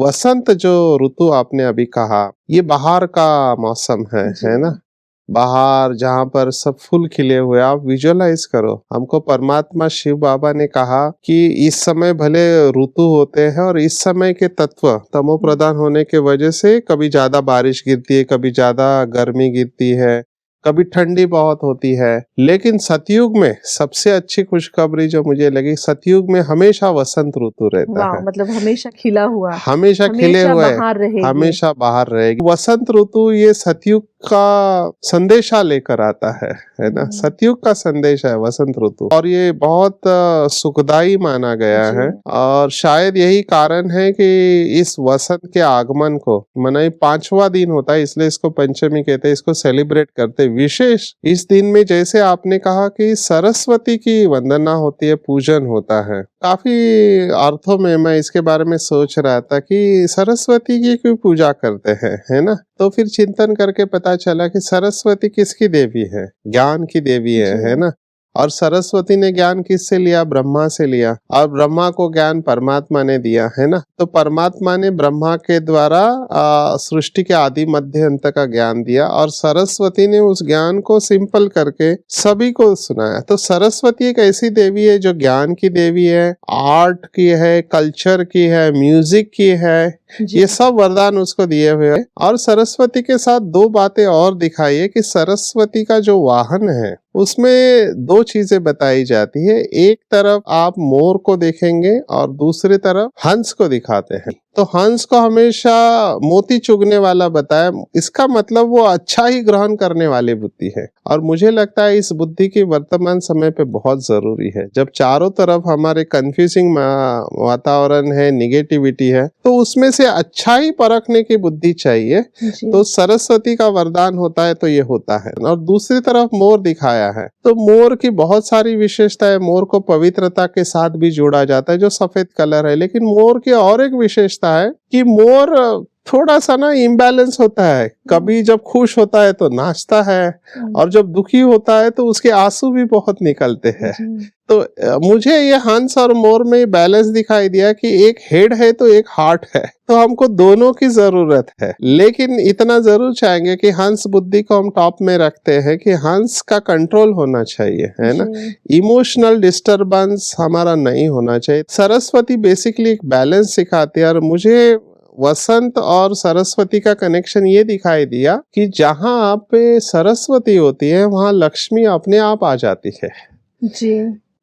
वसंत जो ऋतु आपने अभी कहा, ये बाहर का मौसम है ना? बाहर जहाँ पर सब फूल खिले हुए, आप विजुअलाइज करो। हमको परमात्मा शिव बाबा ने कहा कि इस समय भले ऋतु होते हैं और इस समय के तत्व तमो प्रधान होने के वजह से कभी ज्यादा बारिश गिरती है, कभी ज्यादा गर्मी गिरती है, कभी ठंडी बहुत होती है। लेकिन सतयुग में सबसे अच्छी खुशखबरी जो मुझे लगी, सतयुग में हमेशा वसंत ऋतु रहता है। मतलब हमेशा खिला हुआ, हमेशा खिले हुए, बाहर रहेगी, हमेशा बाहर रहेगी। वसंत ऋतु ये सतयुग का संदेशा लेकर आता है ना? सतयुग का संदेश है वसंत ऋतु, और ये बहुत सुखदाई माना गया है। और शायद यही कारण है कि इस वसंत के आगमन को मनाई 5वां दिन होता है, इसलिए इसको पंचमी कहते हैं, इसको सेलिब्रेट करते। विशेष इस दिन में जैसे आपने कहा कि सरस्वती की वंदना होती है, पूजन होता है। काफी अर्थों में मैं इसके बारे में सोच रहा था कि सरस्वती की क्यों पूजा करते हैं, है ना? तो फिर चिंतन करके पता चला कि सरस्वती किसकी देवी है? ज्ञान की देवी है ना? और सरस्वती ने ज्ञान किससे लिया? ब्रह्मा से लिया, और ब्रह्मा को ज्ञान परमात्मा ने दिया, है ना? तो परमात्मा ने ब्रह्मा के द्वारा सृष्टि के आदि मध्य अंत का ज्ञान दिया, और सरस्वती ने उस ज्ञान को सिंपल करके सभी को सुनाया। तो सरस्वती एक ऐसी देवी है जो ज्ञान की देवी है, आर्ट की है, कल्चर की है, म्यूजिक की है, ये सब वरदान उसको दिए हुए हैं। और सरस्वती के साथ 2 बातें और दिखाई है कि सरस्वती का जो वाहन है उसमें 2 चीजें बताई जाती है। एक तरफ आप मोर को देखेंगे और दूसरी तरफ हंस को दिखाते हैं। तो हंस को हमेशा मोती चुगने वाला बताया, इसका मतलब वो अच्छा ही ग्रहण करने वाली बुद्धि है। और मुझे लगता है इस बुद्धि की वर्तमान समय पे बहुत जरूरी है। जब चारों तरफ हमारे कंफ्यूजिंग वातावरण है, निगेटिविटी है, तो उसमें से अच्छा ही परखने की बुद्धि चाहिए। तो सरस्वती का वरदान होता है तो ये होता है। और दूसरी तरफ मोर दिखाया है, तो मोर की बहुत सारी विशेषता है। मोर को पवित्रता के साथ भी जोड़ा जाता है, जो सफेद कलर है। लेकिन मोर की और एक विशेषता है कि मोर थोड़ा सा ना इम्बैलेंस होता है। कभी जब खुश होता है तो नाचता है, और जब दुखी होता है तो उसके आंसू भी बहुत निकलते हैं। तो मुझे ये हंस और मोर में बैलेंस दिखाई दिया कि एक हेड है तो एक हार्ट है, तो हमको दोनों की जरूरत है। लेकिन इतना जरूर चाहेंगे कि हंस बुद्धि को हम टॉप में रखते हैं कि हंस का कंट्रोल होना चाहिए, है ना? इमोशनल डिस्टरबेंस हमारा नहीं होना चाहिए। सरस्वती बेसिकली एक बैलेंस सिखाती है। और मुझे वसंत और सरस्वती का कनेक्शन ये दिखाई दिया कि जहाँ पे सरस्वती होती है वहाँ लक्ष्मी अपने आप आ जाती है जी।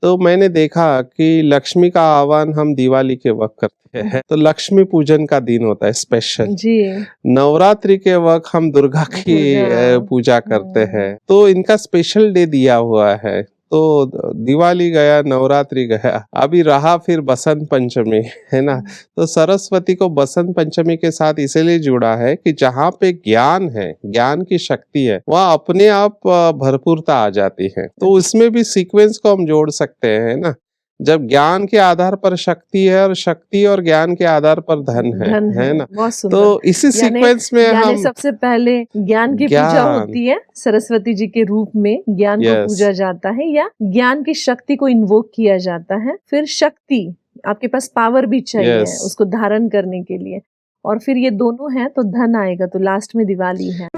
तो मैंने देखा कि लक्ष्मी का आह्वान हम दिवाली के वक्त करते हैं, तो लक्ष्मी पूजन का दिन होता है स्पेशल जी। नवरात्रि के वक्त हम दुर्गा की पूजा करते हैं, तो इनका स्पेशल डे दिया हुआ है। तो दिवाली गया, नवरात्रि गया, अभी रहा फिर बसंत पंचमी, है ना? तो सरस्वती को बसंत पंचमी के साथ इसलिए जुड़ा है कि जहाँ पे ज्ञान है, ज्ञान की शक्ति है, वह अपने आप भरपूरता आ जाती है। तो उसमें भी सीक्वेंस को हम जोड़ सकते हैं ना? जब ज्ञान के आधार पर शक्ति है और शक्ति और ज्ञान के आधार पर धन है ना? तो इसी सीक्वेंस में हम सबसे पहले ज्ञान की पूजा होती है, सरस्वती जी के रूप में ज्ञान को पूजा जाता है, या ज्ञान की शक्ति को इन्वोक किया जाता है। फिर शक्ति, आपके पास पावर भी चाहिए उसको धारण करने के लिए, और फिर ये दोनों हैं तो धन आएगा। तो लास्ट में दिवाली है।